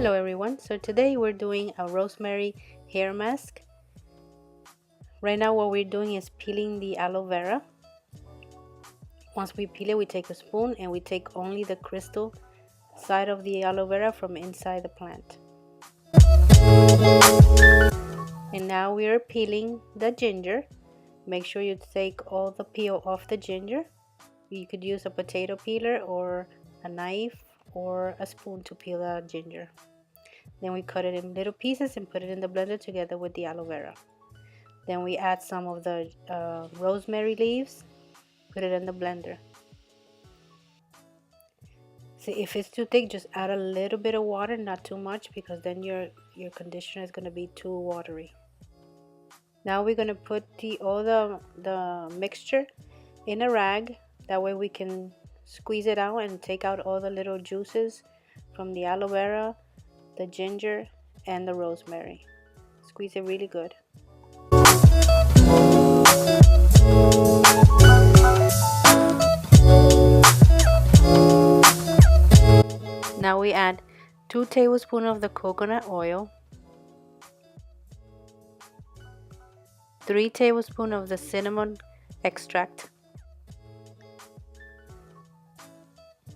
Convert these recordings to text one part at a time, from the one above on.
Hello everyone, so today we're doing a rosemary hair mask. Right now what we're doing is peeling the aloe vera. Once we peel it, we take a spoon and we take only the crystal side of the aloe vera from inside the plant. And now we are peeling the ginger. Make sure you take all the peel off the ginger. You could use a potato peeler or a knife or a spoon to peel the ginger. Then we cut it in little pieces and put it in the blender together with the aloe vera. Then we add some of the rosemary leaves, put it in the blender. See, if it's too thick, just add a little bit of water, not too much, because then your conditioner is going to be too watery. Now we're going to put all the mixture in a rag. That way we can squeeze it out and take out all the little juices from the aloe vera, the ginger, and the rosemary. Squeeze it really good. Now we add 2 tablespoons of the coconut oil, 3 tablespoons of the cinnamon extract,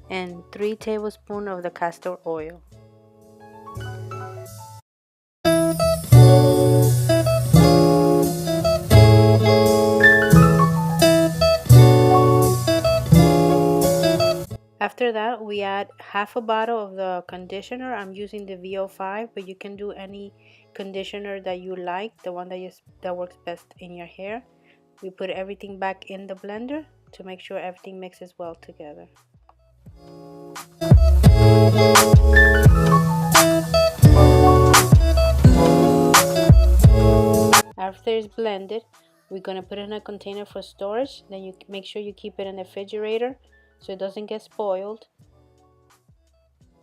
and 3 tablespoons of the castor oil. After that, we add half a bottle of the conditioner. I'm using the VO5, but you can do any conditioner that you like, the one that works best in your hair. We put everything back in the blender to make sure everything mixes well together. After it's blended, we're going to put it in a container for storage. Then you make sure you keep it in the refrigerator so it doesn't get spoiled.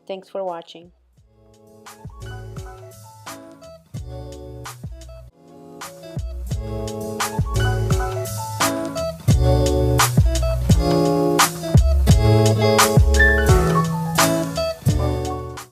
Thanks for watching.